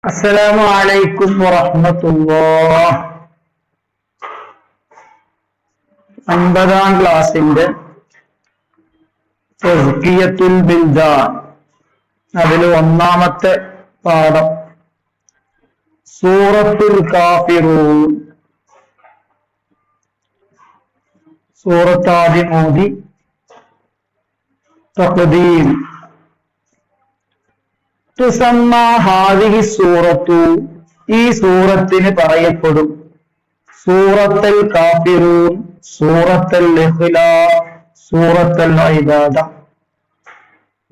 അസ്സലാമു അലൈക്കും വറഹ്മത്തുള്ളാഹ്. 50-ാം ക്ലാസിന്റെ തസ്കിയത്തുൽ ബിൽദാൻ, അതിൽ ഒന്നാമത്തെ പാഠം സൂറത്തുൽ കാഫിറൂൻ. സൂറത്ത് ആദ്യം ഓതി തഖ്ദീം. തുസമ്മ ഹാദിഹി സൂറത്തു, ഈ സൂറത്തിന് പറയപ്പെടും സൂറത്തുൽ കാഫിറൂൻ, സൂറത്തുൽ ഇഖ്ലാസ്, സൂറത്തുൽ ഇബാദ.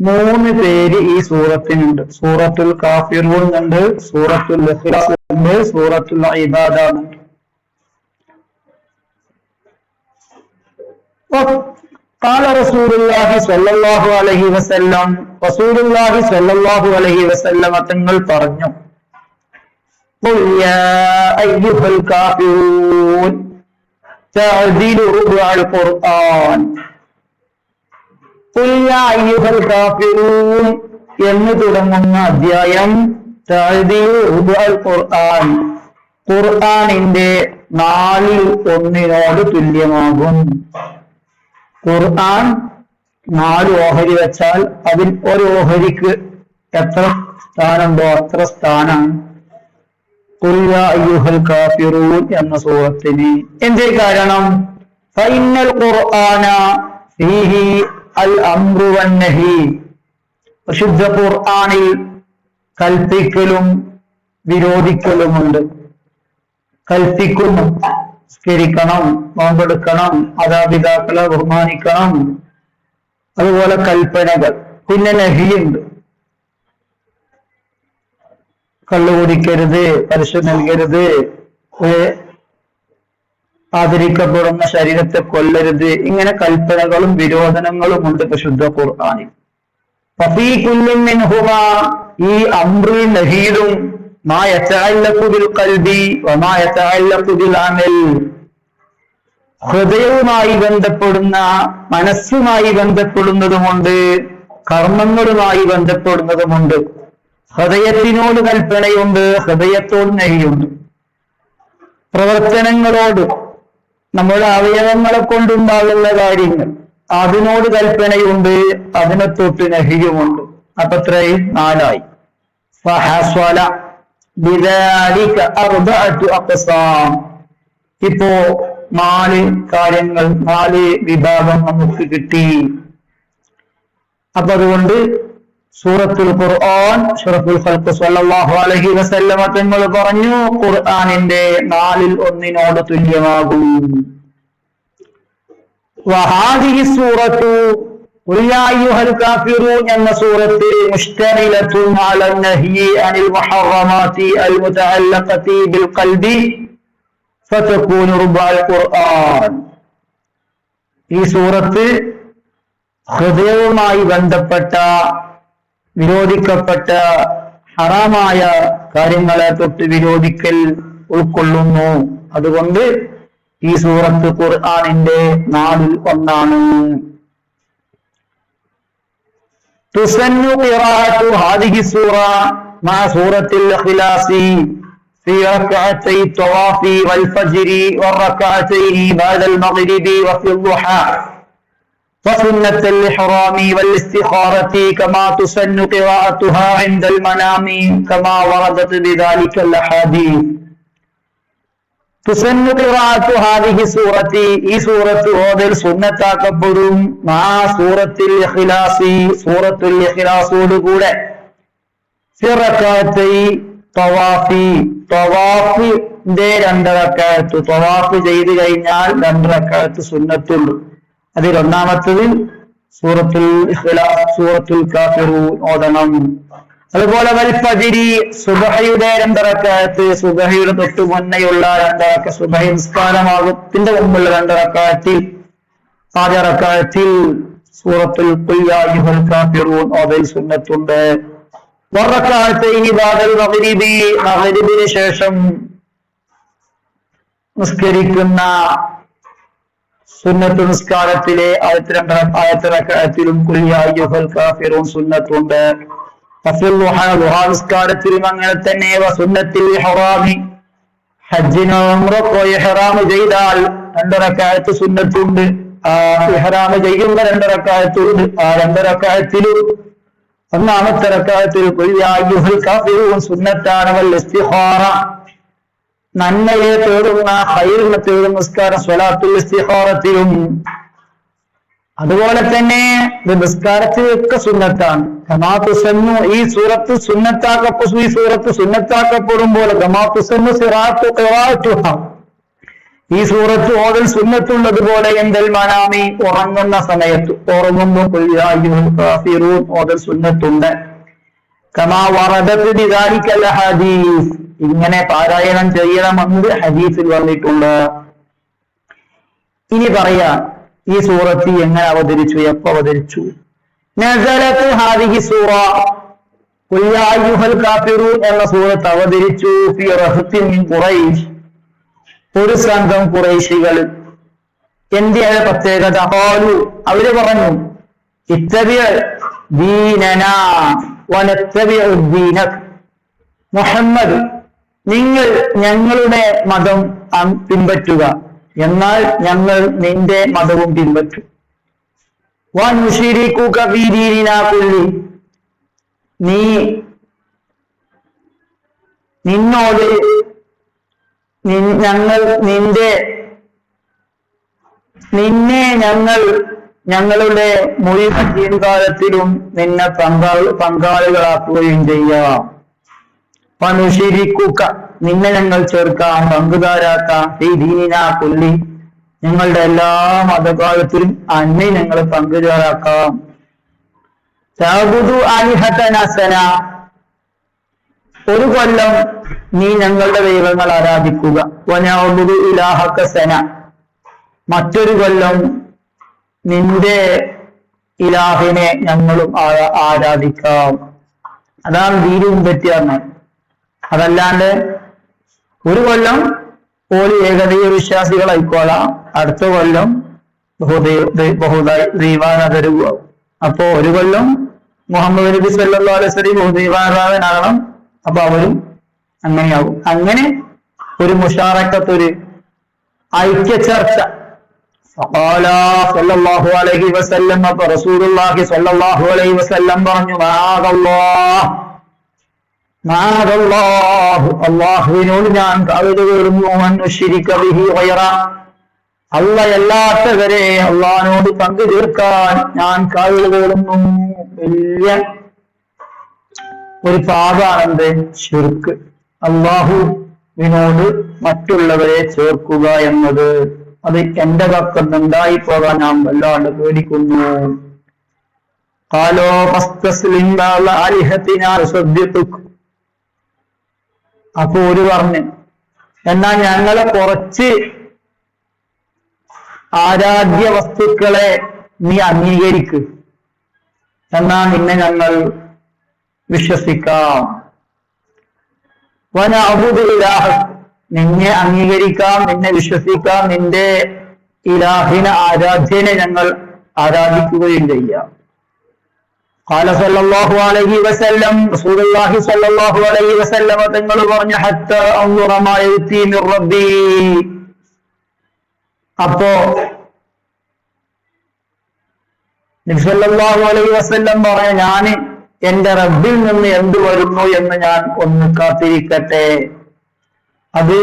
3 പേര് ഈ സൂറത്തിനുണ്ട്. സൂറത്തുൽ കാഫിറൂൻ ഉണ്ട്, സൂറത്തുൽ ഇഖ്ലാസ് ഉണ്ട്, സൂറത്തുൽ ഇബാദ ഉണ്ട്. قال رسول الله صلى الله عليه وسلم, റസൂലുള്ളാഹി സ്വല്ലല്ലാഹു അലൈഹി വസല്ലം തങ്ങൾ പറഞ്ഞു, ഖുൽ യാ അയ്യുഹൽ കാഫിറൂൻ തഅദിലു റുബഅൽ ഖുർആൻ. ഖുൽ യാ അയ്യുഹൽ കാഫിറൂൻ എന്ന് തുടങ്ങുന്ന അധ്യായം തഅദിലു റുബഅൽ ഖുർആൻ, ഖുർആനിന്റെ 1/4 തുല്യമാകും. ഖുർആൻ 4 ഓഹരി വെച്ചാൽ അതിൽ ഒരു ഓഹരിക്ക് എത്ര സ്ഥാനമുണ്ടോ അത്ര സ്ഥാനമാണ് ഖുൽ യാ അയ്യുഹൽ കാഫിറൂൻ എന്ന സൂറത്തിന്. എന്തേ കാരണം? ഫഇന്നൽ ഖുർആന ഫീഹി അൽ അംറു വന്നഹി, വിശുദ്ധ ഖുർആനിൽ കൽപ്പിക്കലും വിരോധിക്കലുമുണ്ട്. കൽപ്പിക്കുന്നു, സ്കരിക്കണം, നോമ്പെടുക്കണം, മാതാപിതാക്കളെ ബഹുമാനിക്കണം, അതുപോലെ കൽപ്പനകൾ. പിന്നെ നഹിയുണ്ട്, കള്ളു കുടിക്കരുത്, പലിശ നൽകരുത്, ആദരിക്കപ്പെടുന്ന ശരീരത്തെ കൊല്ലരുത്. ഇങ്ങനെ കൽപ്പനകളും വിരോധനങ്ങളും ഉണ്ട് വിശുദ്ധ ഖുർആനിൽ. ഫീ കുല്ലി മിൻഹുമാ, ഈ അംറും നഹീലും മാ യതഅല്ലഖു ബിൽ ഖൽബി വമാ യതഅല്ലഖു ബിൽ അമൽ, ഹൃദയവുമായി ബന്ധപ്പെടുന്ന, മനസ്സുമായി ബന്ധപ്പെടുന്നതുമുണ്ട്, കർമ്മങ്ങളുമായി ബന്ധപ്പെടുന്നതുമുണ്ട്. ഹൃദയത്തിനോട് കൽപ്പനയുണ്ട്, ഹൃദയത്തോട് നഹിയുണ്ട്. പ്രവർത്തനങ്ങളോട്, നമ്മുടെ അവയവങ്ങളെ കൊണ്ടുണ്ടാകുന്ന കാര്യങ്ങൾ, അതിനോട് കൽപ്പനയുണ്ട്, അതിനെ തൊട്ട് നഹിയുമുണ്ട്. അപ്പൊ ഇത്രയും 4ആയി. ഫഹസ്വല ബിദാലിക അർബഅതു അഖ്സാം. ഇപ്പോ 4 കാര്യങ്ങൾ, 4 വിഭാഗം നമുക്ക് കിട്ടി. അപ്പൊ അതുകൊണ്ട് സൂറത്തുൽ ഖുർആൻ അഷ്റഫുൽ ഖൽഖ് സ്വല്ലല്ലാഹു അലൈഹി വസല്ലമ തങ്ങൾ പറഞ്ഞു ഖുർആനിന്റെ 1/4 തുല്യമാകും. വഹാദിഹി സൂറത്തു ഖുൽ യാ അയ്യുഹൽ കാഫിറൂൻ എന്ന സൂറത്ത് മുശ്തമിലത്തുൻ അലൻ നഹ്യി അനിൽ മുഹറമാതി അൽ മുതഅല്ലഖതി ബിൽ ഖൽബി ഫതകൂനു റുബഅൽ ഖുർആൻ. ഈ സൂറത്ത് ഹൃദയവുമായി ബന്ധപ്പെട്ട, വിരോധിക്കപ്പെട്ട ഹറാമായ കാര്യങ്ങളെ തൊട്ട് വിരോധിക്കൽ ഉൾക്കൊള്ളുന്നു. അതുകൊണ്ട് ഈ സൂറത്ത് ഖുർആനിന്റെ 4/1. തുസന്നു ഖിറാഅത്തു ഹാദിഹി സൂറ മഅ സൂറത്തിൽ ഇഖ്ലാസി في ركعتي الطواف والفجر والركعتين بعد المغرب وفي الضحى وسنة الإحرام والاستخارة كما تسن قراءتها عند المنام كما وردت بذلك الأحاديث. تسن قراءة هذه السورة, ഈ സൂറത്ത് ഓതൽ സുന്നത്താക്കപ്പെടും. ആ സൂറത്തുൽ ഇഖ്ലാസ്, സൂറത്തുൽ ഇഖ്ലാസോട് കൂടെ ഫി റക്അത്തൈ തവാഫി, തവാഫിന്റെ 2 റക്അത്ത്, തവാഫ് ചെയ്ത് കഴിഞ്ഞാൽ 2 റക്അത്ത് സുന്നത്തുണ്ട്. അതിൽ ഒന്നാമത്തത് സൂറത്തുൽ ഇഖ്ലാസ്, സൂറത്തുൽ കാഫിറൂൻ ഓതണം. അതുപോലെ വൽ ഫജ്രി, സുബ്ഹിയുടെ 2 റക്അത്ത്, സുബ്ഹിയുടെ തൊട്ട് മുന്നേയുള്ള 2 റക്അത്ത്, സുബ്ഹി നിസ്കാരമാകത്തിന്റെ മുമ്പുള്ള 2 റക്അത്തിൽ, ആദ്യ റക്അത്തിൽ സൂറത്തുൽ ഖുൽ യാ അയ്യുഹൽ കാഫിറൂൻ ഓതൽ സുന്നത്തുണ്ട്. വറക്അത്തൈനി ബഅദൽ മഗ്രിബി, മഗ്രിബിന് ശേഷം നിസ്കരിക്കുന്ന സുന്നത്ത് നിസ്കാരത്തിലെ ആദ്യത്തെ റക്അത്തിലും ഖുൽ യാ അയ്യുഹൽ കാഫിറൂൻ സുന്നത്തുണ്ട്. നിസ്കാരത്തിലും അങ്ങനെ തന്നെ വസുന്നത്തിൽ ഇഹ്റാമി ഹജ്ജിനോ ഉംറക്കോ ഇഹ്റാം ചെയ്താൽ 2 റക്അത്ത് സുന്നത്തുണ്ട്. ഇഹ്റാം ചെയ്യുന്ന 2 റക്അത്തുണ്ട്. ആ 2 റക്അത്തിലും ഒന്നാമത്തെ റക്അത്തിൽ ഖുൽ യാ അയ്യുഹൽ കാഫിറൂൻ സുന്നത്താണ്. വൽ ഇസ്തിഖാറ നന്മയെ തേടുന്ന ഖൈറിനെ തേടുന്ന നിസ്കാരം സ്വലാത്തുൽ ഇസ്തിഖാറത്തിലും അതുപോലെ തന്നെ നിസ്കാരത്തിലൊക്കെ സുന്നത്താണ്. കമാതുസന്നു ഈ സൂറത്ത് സുന്നത്താക്കപ്പെടുമ്പോൾ കമാതുസന്നു സിറാത്തു ഖിറാഅത്തുഹ ഈ സൂറത്ത് ഓതൽ സുന്നത്തുള്ളതുപോലെ എന്തൽ മനാമി ഉറങ്ങുന്ന സമയത്ത് ഉറങ്ങുമ്പോൾ ഖുൽ യാ അയ്യുഹൽ കാഫിറൂൻ ഓതൽ സുന്നത്തുണ്ട്. കമാ വറദത് ബിദാലികൽ ഹദീസ് ഇങ്ങനെ പാരായണം ചെയ്യണമെന്ന് ഹദീസിൽ വന്നിട്ടുണ്ട്. ഇനി പറയാം ഈ സൂറത്ത് എങ്ങനെ അവതരിച്ചു, എപ്പോ അവതരിച്ചു? നസലത്ത് ഹാദിഹി സൂറ ഖുൽ യാ അയ്യുഹൽ കാഫിറൂൻ എന്ന സൂറത്ത് അവതരിച്ചു ഫി റഹ്തിൻ മിൻ ഖുറൈശ് ഒരു സംഘം ഖുറൈശികൾ. എന്തിനാണ് പ്രത്യേകത? ഖാലു അവര് പറഞ്ഞു ഇത്തബിഅ ദീനനാ വനത്തബിഉ ദീനക് മുഹമ്മദ് നിങ്ങൾ ഞങ്ങളുടെ മതം പിൻപറ്റുക, എന്നാൽ ഞങ്ങൾ നിന്റെ മതവും പിൻപറ്റും. വനുശിരികുക ഫീ ദീനിനാ കുല്ലി നിന്നോട് ഞങ്ങൾ നിന്നെ ഞങ്ങളുടെ മുഴുവൻ ജീവിതകാലത്തിലും നിന്നെ പങ്കാളികളാക്കുകയും ചെയ്യാം. വനുശിരികുക നിന്നെ ഞങ്ങൾ ചേർക്കാം, പങ്കുകാരാക്കാം. ഈ ദീനിനാ കുല്ലി ഞങ്ങളുടെ എല്ലാ മതകാലത്തിലും അന്നെ ഞങ്ങൾ പങ്കുകാരാക്കാം. തഅബുദു ആലിഹതന സന ഒരു കൊല്ലം നീ ഞങ്ങളുടെ ദൈവങ്ങൾ ആരാധിക്കുക. വനഅബുദു ഇലാഹക സന മറ്റൊരു കൊല്ലം നിന്റെ ഇലാഹിനെ ഞങ്ങളും ആരാധിക്കാം. അതാണ് ദീനും തെറ്റിയാണ്. അതല്ലാണ്ട് ഒരു കൊല്ലം ഓല് ഏകദൈവ വിശ്വാസികളായിക്കോളാം, അടുത്ത കൊല്ലം ബഹുദൈവാരാധകരാകും. അപ്പോ ഒരു കൊല്ലം മുഹമ്മദ് നബി സല്ലല്ലാഹു അലൈഹി വസല്ലം ബഹുദൈവാരാധകനാകണം, അപ്പൊ അവരും അങ്ങനെയാകും. അങ്ങനെ ഒരു മുശാറക്കത്ത്, ഒരു ഐക്യ ചർച്ച. സല്ലല്ലാഹു അലൈഹി വസല്ലം അപ്പൊ റസൂലുള്ളാഹി സല്ലല്ലാഹു അലൈഹി വസല്ലം പറഞ്ഞു അല്ലാഹുവിനോട് ഞാൻ കാവല് തേടുന്നു. അല്ലാത്തവരെ അള്ളാഹിനോട് പങ്കു ചേർക്കാൻ ഞാൻ കാവല് തേടുന്നു. വലിയ ഒരു പാപാണെന്ത്? ശിർക്ക്. അള്ളാഹുവിനോട് മറ്റുള്ളവരെ ചേർക്കുക എന്നത്. അത് എന്റെ പക്കത്ത് ഉണ്ടായി പോകാൻ ഞാൻ വല്ലാണ്ട് പേടിക്കുന്നു. അപ്പൊ ഒരു പറഞ്ഞു, എന്നാൽ ഞങ്ങളെ കുറച്ച് ആരാധ്യ വസ്തുക്കളെ നീ അംഗീകരിക്ക്, എന്നാ നിന്നെ ഞങ്ങൾ വിശ്വസിക്കാം. വനഅബുദു ഇലാഹക് നിന്നെ അംഗീകരിക്കാം, നിന്നെ വിശ്വസിക്കാം, നിന്റെ ഇലാഹിനെ ആരാധ്യനെ ഞങ്ങൾ ആരാധിക്കുകയും ചെയ്യാം. ഖാല സല്ലല്ലാഹു അലൈഹി വസല്ലം റസൂലുള്ളാഹി സല്ലല്ലാഹു അലൈഹി വസല്ലം തങ്ങൾ പറഞ്ഞു ഹത്താ അൻദുറ മാ യഅതി മിർ റബ്ബി. അപ്പോ നബി സല്ലല്ലാഹു അലൈഹി വസല്ലം പറഞ്ഞു ഞാൻ എന്റെ റബ്ബിൽ നിന്ന് എന്ത് വരുന്നു എന്ന് ഞാൻ ഒന്ന് കാത്തിരിക്കട്ടെ. അത്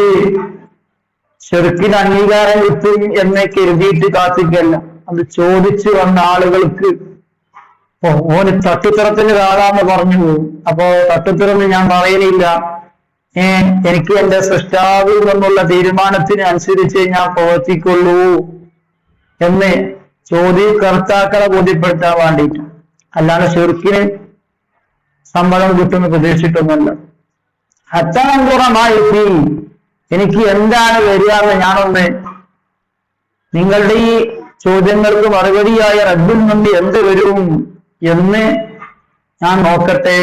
ശിർക്കിന് അംഗീകാരം കിട്ടും എന്ന് കരുതിയിട്ട് കാത്തിക്കല്ല. അത് ചോദിച്ചു വന്ന ആളുകൾക്ക് ഓന് തട്ടുത്തരത്തിന് കാണാന്ന് പറഞ്ഞു പോകും. അപ്പോ തട്ടുത്തരന്ന് ഞാൻ പറയലില്ല, എനിക്ക് എന്റെ സൃഷ്ടാവിൽ നിന്നുള്ള തീരുമാനത്തിന് അനുസരിച്ച് ഞാൻ പ്രവർത്തിക്കുള്ളൂ എന്ന് കർത്താക്കളെ ബോധ്യപ്പെടുത്താൻ വേണ്ടിയിട്ട്, അല്ലാതെ ശിർക്കിന് സമ്മതം കിട്ടുമെന്ന് പ്രതീക്ഷിച്ചിട്ടൊന്നുമല്ല. ഹത്താൻപുറമായി എനിക്ക് എന്താണ് വരികയെന്ന് ഞാനൊന്ന് നിങ്ങളുടെ ഈ ചോദ്യങ്ങൾക്ക് മറുപടിയായ റബ്ബിൽ നിന്ന് എന്ത് വരും എന്ന് ഞാൻ നോക്കട്ടെ.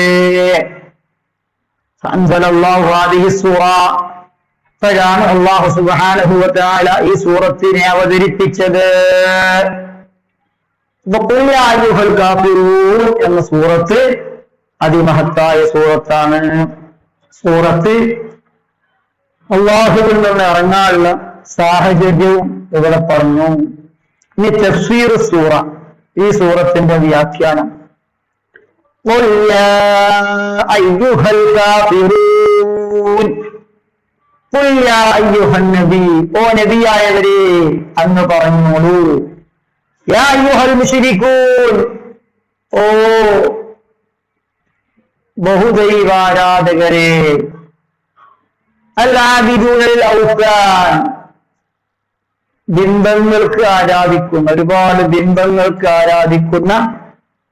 അപ്പോഴാണ് അല്ലാഹു സുബ്ഹാനഹു വ തആല ഈ സൂറത്തിനെ അവതരിപ്പിച്ചത്. എന്ന സൂറത്ത് അതിമഹത്തായ സൂറത്താണ്. സൂറത്ത് അല്ലാഹുവിൽ നിന്ന് ഇറങ്ങാനുള്ള സാഹചര്യവും ഇവിടെ പറഞ്ഞു. ഇനി തഫ്സീർ സൂറ, ഈ സൂറത്തിന്റെ വ്യാഖ്യാനം. ഖുൽ യാ അയ്യുഹൽ കാഫിറൂൻ, ഖുൽ യാ അയ്യുഹൻ നബി, ഓ നബിയായവരെ അങ്ങ് പറഞ്ഞോളൂ. യാ അയ്യുഹൽ മുശ്രികൂൻ, ഓ ബഹുദൈവാരാധകരെ. അൽ-ആബിദൂനൽ ഔസാൻ, ബിംബങ്ങൾക്ക് ആരാധിക്കുന്ന, ഒരുപാട് ബിംബങ്ങൾക്ക് ആരാധിക്കുന്ന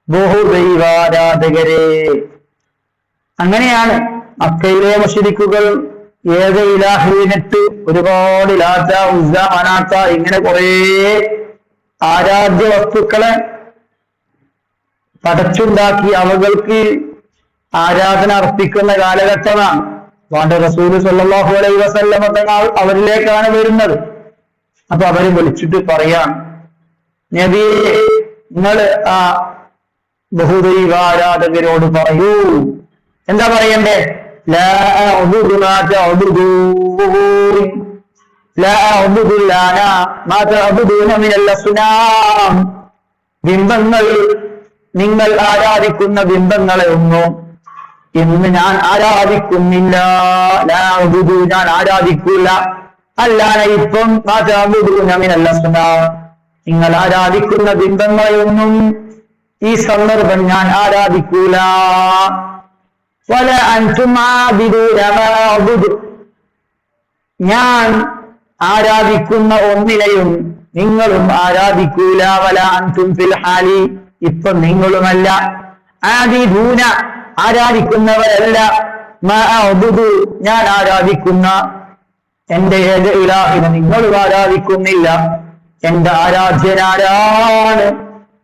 ബഹുദൈവാരാധകരെ. അങ്ങനെയാണ് മക്കയിലെ മുശ്രിക്കുകൾ ഏക ഇലാഹിനിട്ട് ഒരുപാട് ലാത്ത, ഉസ്സ, മനാത്ത ഇങ്ങനെ കുറെ ആരാധ്യ വസ്തുക്കളെ പടച്ചുണ്ടാക്കി അവകൾക്ക് ആരാധന അർപ്പിക്കുന്ന കാലഘട്ടമാണ്. അതുകൊണ്ട് റസൂല് സ്വല്ലല്ലാഹു അലൈഹി വസല്ലമ തങ്ങൾ അവരിലേക്കാണ് വരുന്നത്. അപ്പൊ അവര് വിളിച്ചിട്ട് പറയാം, നബിയെ നിങ്ങൾ ആ ബഹുദൈവാരാധകരോട് പറയൂ. എന്താ പറയണ്ടേ? ലാ അഅ്ബുദു മാ തഅ്ബുദൂൻ, ലാ അഅ്ബുദു ലാനാ മാ തഅ്ബുദൂന മിനൽ അസ്നാം. ബിംബങ്ങൾ, നിങ്ങൾ ആരാധിക്കുന്ന ബിംബങ്ങളെ ഒന്നും ഇന്ന് ഞാൻ ആരാധിക്കുന്നില്ല. ലാ അഅ്ബുദു, ഞാൻ ആരാധിക്കൂല. അല്ലാന, ഇപ്പം മാ തഅ്ബുദൂന മിനൽ അസ്നാം, നിങ്ങൾ ആരാധിക്കുന്ന ബിംബങ്ങളെയൊന്നും ഈ സന്ദർഭം ഞാൻ ആരാധിക്കൂല. വല അൻതും ആബിദൂന മാ അഅ്ബുദു, ഞാൻ ആരാധിക്കുന്ന ഒന്നിനെയും നിങ്ങളും ആരാധിക്കൂല. വല അൻതും ഫിൽ ഹാലി, ഇപ്പൊ നിങ്ങളുമല്ല. ആബിദൂന, ആരാധിക്കുന്നവരല്ല. മാ അഅ്ബുദു, ഞാൻ ആരാധിക്കുന്ന എന്റെ ഏക ഇലാഹിനെ നിങ്ങളും ആരാധിക്കുന്നില്ല. എന്റെ ആരാധ്യനാരാണ്?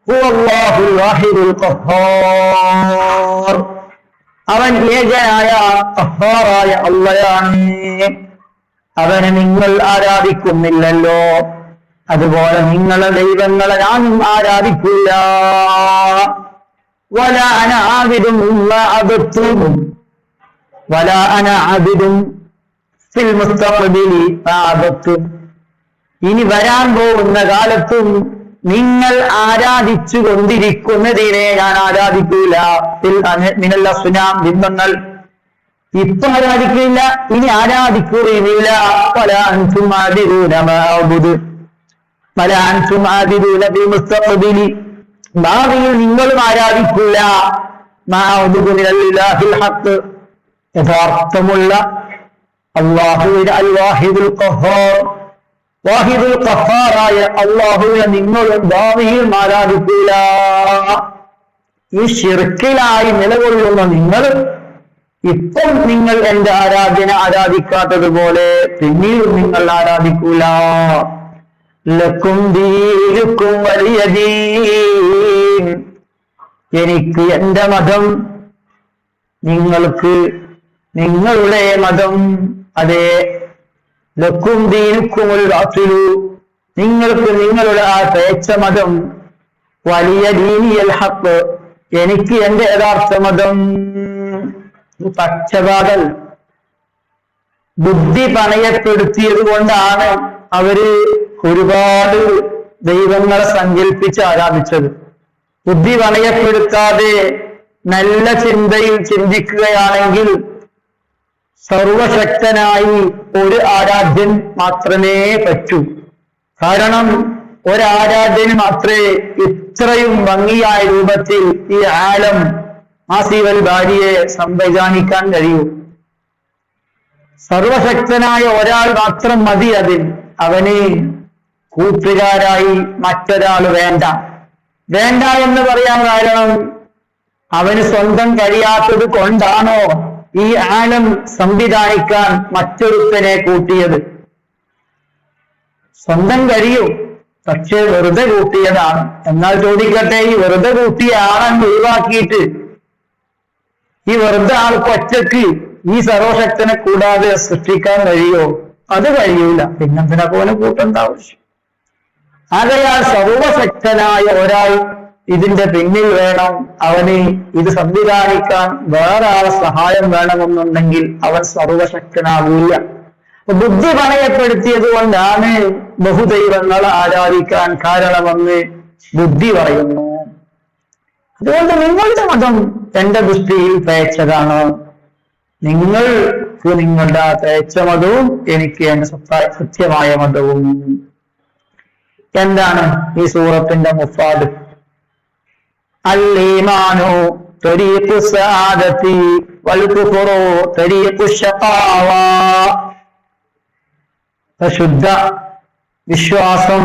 ഹുവല്ലാഹുൽ വാഹിദുൽ ഖഹ്ഹാർ, അവൻ ഏകനായ ഖഹ്ഹാറായ അല്ലാഹയാണ്. അവനെ നിങ്ങൾ ആരാധിക്കുന്നില്ലല്ലോ, അതുപോലെ നിങ്ങളെ ദൈവങ്ങളെ ഞാനും ആരാധിക്കില്ല. വല അന ആബിദുൻ മാ അബദ്തും, വല അന ആബിദുൻ ഫിൽ മുസ്തഖ്ബിലി മാ അബദ്തും, ഇനി വരാൻ പോകുന്ന കാലത്തും നിങ്ങൾ ആരാധിച്ചു കൊണ്ടിരിക്കുന്നതിനെ ഞാൻ ആരാധിക്കില്ല. മിനൽ അസ്നാം, ബിംബങ്ങൾ ഇപ്പൊ ആരാധിക്കില്ല, ഇനി ആരാധിക്കുകയില്ല. വല അൻതും ആബിദൂന മാ അഅ്ബുദു, വല അൻതും ആബിദൂന ഫിൽ മുസ്തഖ്ബിലി, ഭാവിയിൽ നിങ്ങളും ആരാധിക്കില്ല. മാ അഅ്ബുദു മിനൽ ഇലാഹിൽ ഹഖ്, യഥാർത്ഥമുള്ള അല്ലാഹുവിനെ, അൽ വാഹിദുൽ ഖഹ്ഹാർ, വാഹിദുൽ ഖഹ്ഹാറായ അല്ലാഹുവിനെ നിങ്ങളും ഭാവിയിൽ ആരാധിക്കില്ല. ഈ ശിർക്കിലായി നിലകൊള്ളുന്ന നിങ്ങൾ ഇപ്പം നിങ്ങൾ എന്റെ ആരാധന ആരാധിക്കാത്തതുപോലെ പിന്നീട് നിങ്ങൾ ആരാധിക്കൂല. ലക്കും ദീനുക്കും വലിയ ദീൻ, എനിക്ക് എന്റെ മതം, നിങ്ങൾക്ക് നിങ്ങളുടെ മതം. അതെ, ലക്കും ദീനുക്കുമുൽ ബാത്തിലു, നിങ്ങൾക്ക് നിങ്ങളുടെ ആ പേച്ച മതം. വലിയ ദീനിയൽ ഹഖ്, എനിക്ക് എന്റെ യഥാർത്ഥ മതം. പക്ഷപാതൽ ബുദ്ധി പണയപ്പെടുത്തിയത് കൊണ്ടാണ് അവര് ഒരുപാട് ദൈവങ്ങളെ സങ്കല്പിച്ച് ആരാധിച്ചത്. ബുദ്ധി പണയപ്പെടുത്താതെ നല്ല ചിന്തയിൽ ചിന്തിക്കുകയാണെങ്കിൽ സർവശക്തനായി ഒരു ആരാധ്യൻ മാത്രമേ പറ്റൂ. കാരണം ഒരാരാധ്യന് മാത്രമേ ഇത്രയും ഭംഗിയായ രൂപത്തിൽ ഈ ആലം ആസിവൽ ബാരിയെ സംവിധാനിക്കാൻ കഴിയൂ. സർവശക്തനായ ഒരാൾ മാത്രം മതി അതിൽ. അവന് കൂട്ടുകാരായി മറ്റൊരാൾ വേണ്ട. വേണ്ട എന്ന് പറയാൻ കാരണം അവന് സ്വന്തം കഴിയാത്തത് കൊണ്ടാണോ ഈ ആലം സംവിധാനിക്കാൻ മറ്റൊരുത്തനെ കൂട്ടിയത്? സ്വന്തം കഴിയും, പക്ഷെ വെറുതെ കൂട്ടിയതാണ്. എന്നാൽ ചോദിക്കട്ടെ, ഈ വെറുതെ കൂട്ടിയ ആളെന്ന് ഒഴിവാക്കിയിട്ട് ഈ വെറുതെ ആൾക്ക് ഒറ്റക്ക് ഈ സർവശക്തനെ കൂടാതെ സൃഷ്ടിക്കാൻ കഴിയോ? അത് കഴിയൂല. പിന്നെന്തിനെ പോലെ കൂട്ടേണ്ട ആവശ്യം? ആകയാൽ സർവശക്തനായ ഒരാൾ ഇതിന്റെ പിന്നിൽ വേണം, അവന് ഇത് സംവിധാനിക്കാൻ വേറെ ആളെ സഹായം വേണമെന്നുണ്ടെങ്കിൽ അവൻ സർവശക്തനാകൂല. ബുദ്ധി പണയപ്പെടുത്തിയത് കൊണ്ടാണ് ബഹുദൈവങ്ങളെ ആരാധിക്കാൻ കാരണമെന്ന് ബുദ്ധി പറയുന്നു. അതുകൊണ്ട് നിങ്ങളുടെ മതം എന്റെ ദൃഷ്ടിയിൽ തേച്ചതാണ്. നിങ്ങൾക്ക് നിങ്ങളുടെ തേച്ച മതവും എനിക്ക് എന്റെ സത്യമായ മതവും. എന്താണ് ഈ സൂറത്തിന്റെ മുഫാദ്? അൽ-ഈമാനു തരീഖു സഅദതി വൽ കുഫ്റു തരീഖു ശഖാവ. പരിശുദ്ധ വിശ്വാസം,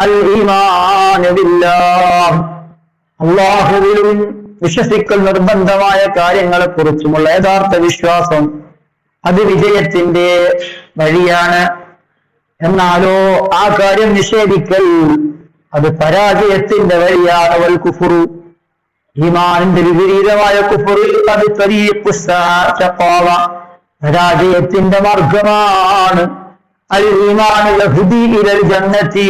അൽ-ഈമാനു ബില്ലാഹ്, അല്ലാഹുവിലും വിശ്വസിക്കൽ നിർബന്ധമായ കാര്യങ്ങളെ കുറിച്ചുമുള്ള യഥാർത്ഥ വിശ്വാസം, അത് വിജയത്തിന്റെ വഴിയാണ്. എന്നാലോ ആ കാര്യം നിഷേധിക്കൽ അത് പരാജയത്തിന്റെ വഴിയാണ്. വൽ കുഫ്റു, ഈമാനിന്റെ വിപരീതമായ കുഫ്ർ, അത് തരീഖു ശഖാവ, പരാജയത്തിന്റെ മാർഗമാണ്. അൽ ഈമാൻ യഹ്ദി ഇലൽ ജന്നതി,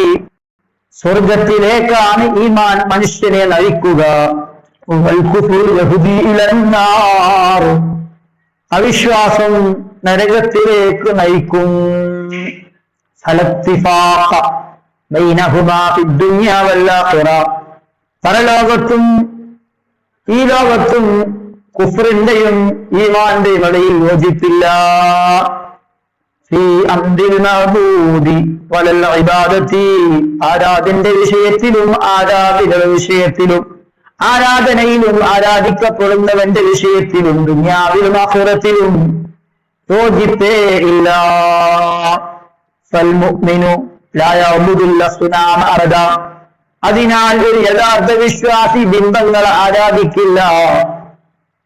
സ്വർഗത്തിലേക്കാണ് ഈമാൻ മനുഷ്യനെ നയിക്കുക. വൽ കുഫ്റു യഹ്ദി ഇലൻ നാർ, അവിശ്വാസം നരകത്തിലേക്ക് നയിക്കും. ഫലത്തിഫാഖ ബൈനഹുമാ ഫിദ്ദുനിയ വൽ ആഖിറ, പരലോകത്തും ഈ ലോകത്തും കുഫ്റിന്റെയും ഈമാന്റെയും ഇടയിൽ യോജിപ്പില്ല. ഫീ അംദിൽ മഅബൂദി വലൽ ഇബാദത്തി, ആരാധന്റെ വിഷയത്തിലും ആരാധികളുടെ വിഷയത്തിലും, ആരാധനയിലും ആരാധിക്കപ്പെടുന്നവന്റെ വിഷയത്തിലും, ദുനിയാവിലും ആഖിറത്തിലും യോജിപ്പേ ഇല്ല. ഫൽമുഅ്മിനു ലാ യഅബുദുൽ അസ്നാമ അബദ, അതിനാൽ ഒരു യഥാർത്ഥ വിശ്വാസി ബിംബങ്ങളെ ആരാധിക്കില്ല.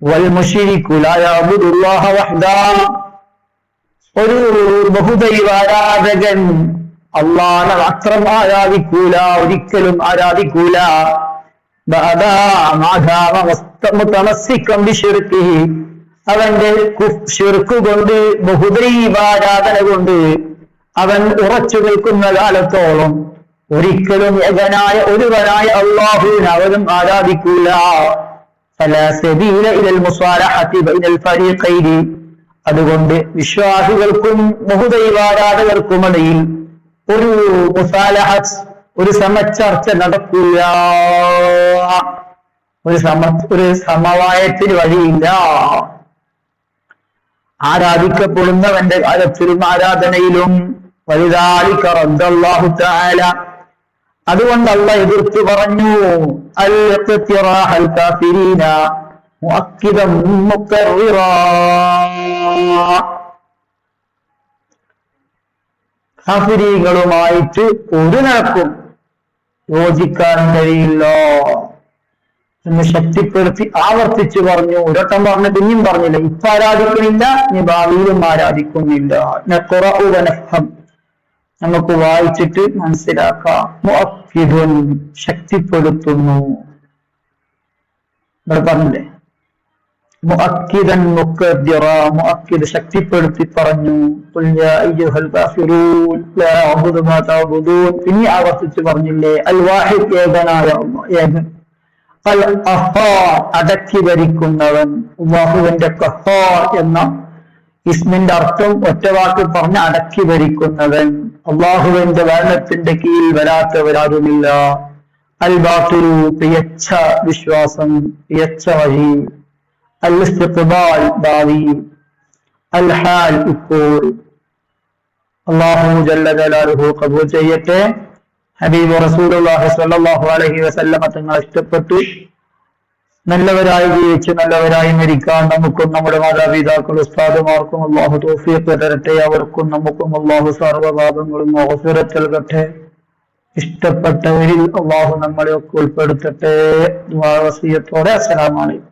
വൽ മുശ്രികു ലാ യഅബുദുല്ലാഹ വഹ്ദഹു, ഒരു ബഹുദൈവ ആരാധകൻ അല്ലാഹനെ മാത്രം ആരാധിക്കൂല, ഒരിക്കലും ആരാധിക്കൂല. അവന്റെ ശിർക്ക് കൊണ്ട്, ബഹുദൈവ ആരാധന കൊണ്ട് അവൻ ഉറച്ചു നിൽക്കുന്ന കാലത്തോളം ഒരിക്കലും ഏകനായ ഒരുവനായ അല്ലാഹുവിനെ അവനും ആരാധിക്കൂല. ഫലാ സബീല ഇലൽ മുസാലഹതി ബൈനൽ ഫരീഖൈനി, അതുകൊണ്ട് വിശ്വാസികൾക്കും ബഹുദൈവാരാധകർക്കും ഇടയിൽ ഒരു മുസാലഹത്ത്, ഒരു സമചർച്ച നടക്കില്ല, ഒരു സമവായത്തിന് വഴിയില്ല. ആരാധിക്കപ്പെടുന്നവന്റെ കാര്യത്തിലും ആരാധനയിലും വലുതാലിക റദ്ദല്ലാഹു തആല, അതുകൊണ്ട് അല്ലാഹ് എതിർത്തു പറഞ്ഞു, അൽ-ഇഖ്തിറാഹൽ കാഫിരീന മുഅക്കിദൻ മുഖർറിറാ, കാഫിരീകളുമായിട്ട് ഒരു നിലക്കും യോജിക്കാൻ കഴിയില്ല എന്ന് ശക്തിപ്പെടുത്തി ആവർത്തിച്ചു പറഞ്ഞു. ഒരട്ടം പറഞ്ഞു, പിന്നെയും പറഞ്ഞില്ല. ഇപ്പൊ ആരാധിക്കുന്നില്ല, ഇനി ഭാവിയിലും ആരാധിക്കുന്നില്ല. നഖറഉ വനഫ്ഹം, നമുക്ക് വായിച്ചിട്ട് മനസ്സിലാക്കാം. മുഅക്കിദുൻ, ശക്തിപ്പെടുത്തുന്നു. ഇവിടെ പറഞ്ഞില്ലേ, മുഅക്കിദൻ മുഖദ്ദിറാ, മുഅക്കിദ് ശക്തിപ്പെടുത്തി പറഞ്ഞു. ഖുൽ യാ അയ്യുഹൽ കാഫിറൂൻ ലാ അഅബുദു മാ തഅബുദൂൻ, പിന്നെ ആവർത്തിച്ച് പറഞ്ഞില്ലേ. അൽ വാഹിദ്, ഏകനായ അല്ലാഹ്, ഏകൻ. അൽ ഖഹാർ, അടക്കി ഭരിക്കുന്നവൻ. അല്ലാഹുവിന്റെ ഖഹാർ എന്ന ഇസ്മിന്റെ അർത്ഥം ഒറ്റവാക്കിൽ പറഞ്ഞ അടക്കി ഭരിക്കുന്നവൻ. അള്ളാഹുവിന്റെ ഭരണത്തിന്റെ കീഴിൽ വരാത്തവരാരുമില്ല. അൽ ബാത്തിലു, പിയച്ച വിശ്വാസം, പിയച്ച വഴി. അൽ ഇസ്തിഖ്ബാൽ, ഭാവി. അൽ ഹാൽ, ഇപ്പോൾ. അല്ലാഹു ജല്ല ജലാലുഹു ഖബൂൽ ചെയ്യട്ടെ. ഹബീബ് റസൂലുള്ളാഹി സ്വല്ലല്ലാഹു അലൈഹി വസല്ലമ തങ്ങളെ ഇഷ്ടപ്പെട്ടു നല്ലവരായി ജീവിച്ച് നല്ലവരായി മരിക്കാൻ നമുക്കും നമ്മുടെ മാതാപിതാക്കൾ ഉസ്താദുമാർക്കും അല്ലാഹു തൗഫീഖ് തരട്ടെ. അവർക്കും നമുക്കും അല്ലാഹു സർവ്വപാപങ്ങളും മഗ്ഫിറത്ത് നൽകട്ടെ. ഇഷ്ടപ്പെട്ടവരിൽ അല്ലാഹു നമ്മളെയൊക്കെ ഉൾപ്പെടുത്തട്ടെ. ദുആ വസിയത്തോടെ അസ്സലാമു അലൈക്കും.